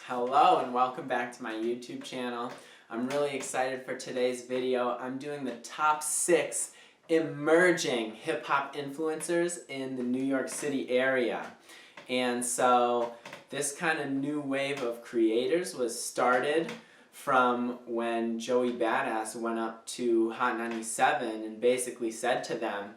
Hello and welcome back to my YouTube channel. I'm really excited for today's video. I'm doing the top 6 emerging hip-hop influencers in the New York City area. And so this kind of new wave of creators was started from when Joey Badass went up to Hot 97 and basically said to them,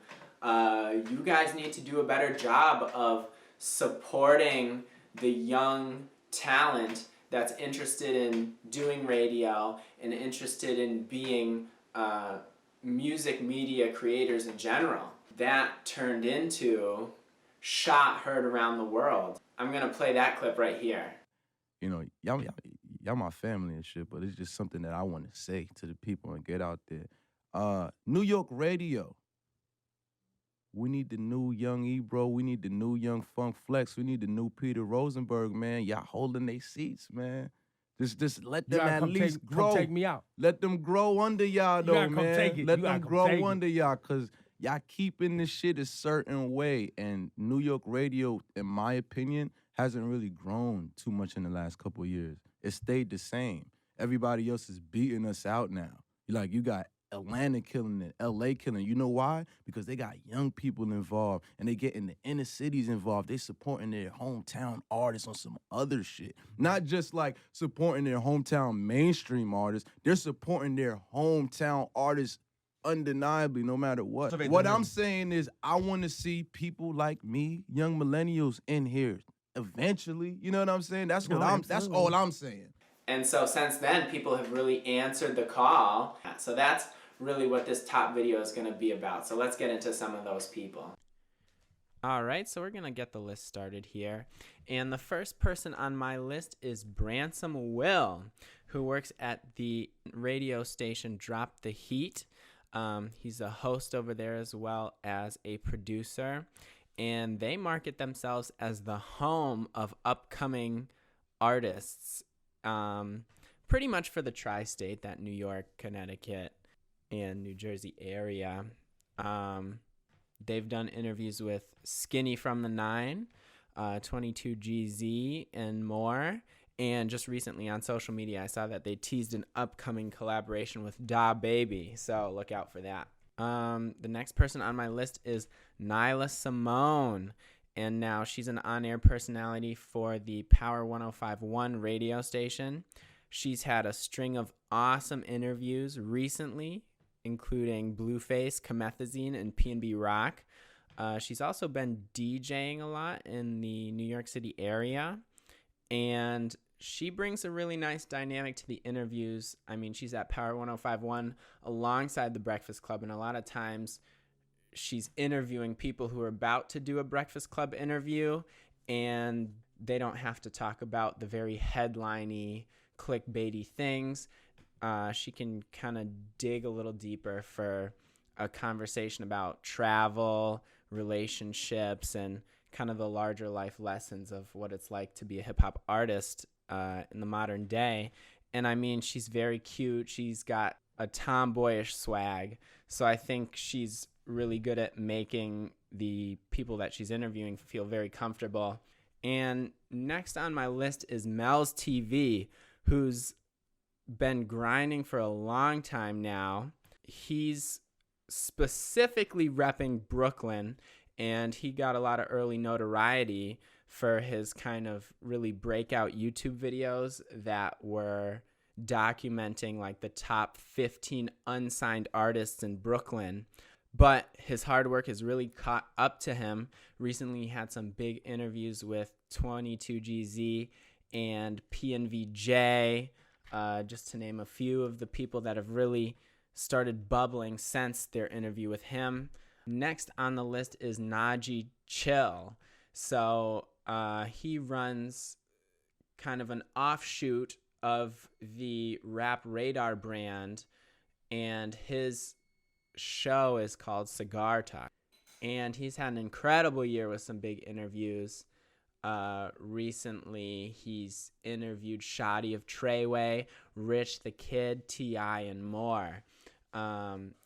you guys need to do a better job of supporting the young talent that's interested in doing radio and interested in being music media creators in general. That turned into Shot Heard Around the World. I'm gonna play that clip right here. You know, y'all my family and shit, but it's just something that I want to say to the people and get out there. New York radio. We need the new young Ebro. We need the new young Funk Flex. We need the new Peter Rosenberg, man. Y'all holding their seats, man. Just let them at least grow. Come take me out. Let them grow under y'all, though, man. Take it. Let them grow under y'all, because y'all keeping this shit a certain way. And New York radio, in my opinion, hasn't really grown too much in the last couple of years. It stayed the same. Everybody else is beating us out now. You got Atlanta killing it, LA killing it. You know why? Because they got young people involved and they getting the inner cities involved. They supporting their hometown artists on some other shit. Not just like supporting their hometown mainstream artists. They're supporting their hometown artists undeniably, no matter what. What I'm saying is I want to see people like me, young millennials, in here eventually. You know what I'm saying? That's all I'm saying. And so since then, people have really answered the call. So that's really what this top video is going to be about. So let's get into some of those people. All right, so we're going to get the list started here. And the first person on my list is Branson Well, who works at the radio station Drop the Heat. He's a host over there as well as a producer. And they market themselves as the home of upcoming artists, pretty much for the tri-state, that New York, Connecticut, and New Jersey area. They've done interviews with Skinny from the 9, 22GZ, and more. And just recently on social media, I saw that they teased an upcoming collaboration with Da Baby, so look out for that. The next person on my list is Nyla Simone. And now she's an on-air personality for the Power 105.1 radio station. She's had a string of awesome interviews recently, including Blueface, Comethazine, and P&B Rock. She's also been DJing a lot in the New York City area. And she brings a really nice dynamic to the interviews. I mean, she's at Power 105.1 alongside The Breakfast Club, and a lot of times she's interviewing people who are about to do a Breakfast Club interview, and they don't have to talk about the very headline-y, clickbaity things. She can kind of dig a little deeper for a conversation about travel, relationships, and kind of the larger life lessons of what it's like to be a hip-hop artist in the modern day. And I mean, she's very cute. She's got a tomboyish swag. So I think she's really good at making the people that she's interviewing feel very comfortable. And next on my list is MelTV, who's been grinding for a long time now. He's specifically repping Brooklyn, and he got a lot of early notoriety for his kind of really breakout YouTube videos that were documenting like the top 15 unsigned artists in Brooklyn. But his hard work has really caught up to him. Recently, he had some big interviews with 22GZ and PNVJ, just to name a few of the people that have really started bubbling since their interview with him. Next on the list is Nagi Chill. So he runs kind of an offshoot of the Rap Radar brand, and his show is called Cigar Talk, and he's had an incredible year with some big interviews. Recently he's interviewed Shoddy of Treyway, Rich the Kid, T.I., and more.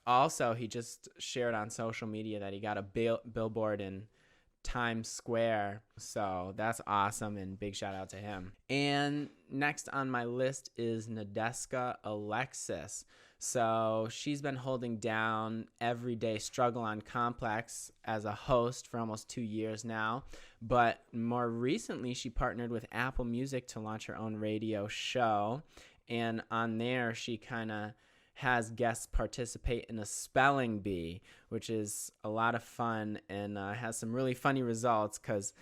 Also, he just shared on social media that he got a billboard in Times Square. So that's awesome, and big shout out to him. And next on my list is Nasda Alexis. So she's been holding down Everyday Struggle on Complex as a host for almost 2 years now. But more recently, she partnered with Apple Music to launch her own radio show. And on there, she kind of has guests participate in a spelling bee, which is a lot of fun and has some really funny results because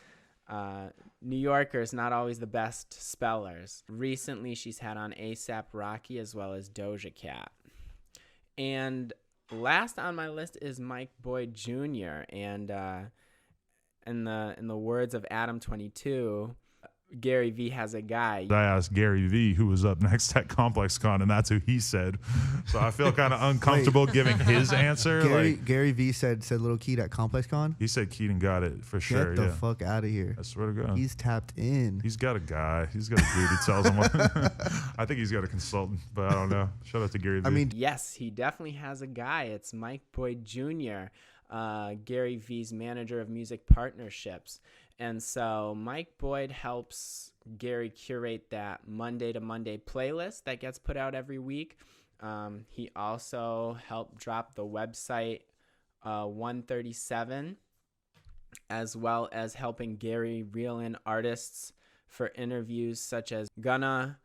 New Yorkers not always the best spellers. Recently, she's had on A$AP Rocky as well as Doja Cat. And last on my list is Mike Boyd Jr. And in the words of Adam 22, Gary V has a guy. I asked Gary V who was up next at ComplexCon, and that's who he said. So I feel kind of uncomfortable giving his answer. Gary V said Little Keat at ComplexCon. He said Keaton got it for sure. Get the fuck out of here. I swear to God. He's tapped in. He's got a guy. He's got a dude. He tells him what. I think he's got a consultant, but I don't know. Shout out to Gary V. I mean, yes, he definitely has a guy. It's Mike Boyd Jr., Gary V's manager of music partnerships. And so Mike Boyd helps Gary curate that Monday to Monday playlist that gets put out every week. He also helped drop the website 137, as well as helping Gary reel in artists for interviews such as Gunna,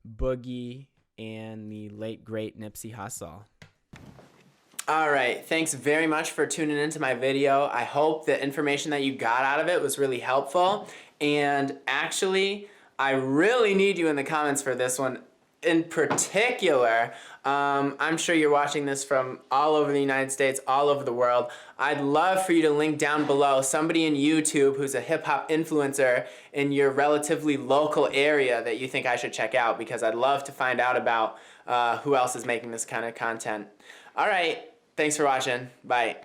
Boogie, and the late, great Nipsey Hussle. All right, thanks very much for tuning into my video. I hope the information that you got out of it was really helpful. And actually, I really need you in the comments for this one. In particular, I'm sure you're watching this from all over the United States, all over the world. I'd love for you to link down below somebody in YouTube who's a hip-hop influencer in your relatively local area that you think I should check out, because I'd love to find out about who else is making this kind of content. All right. Thanks for watching. Bye.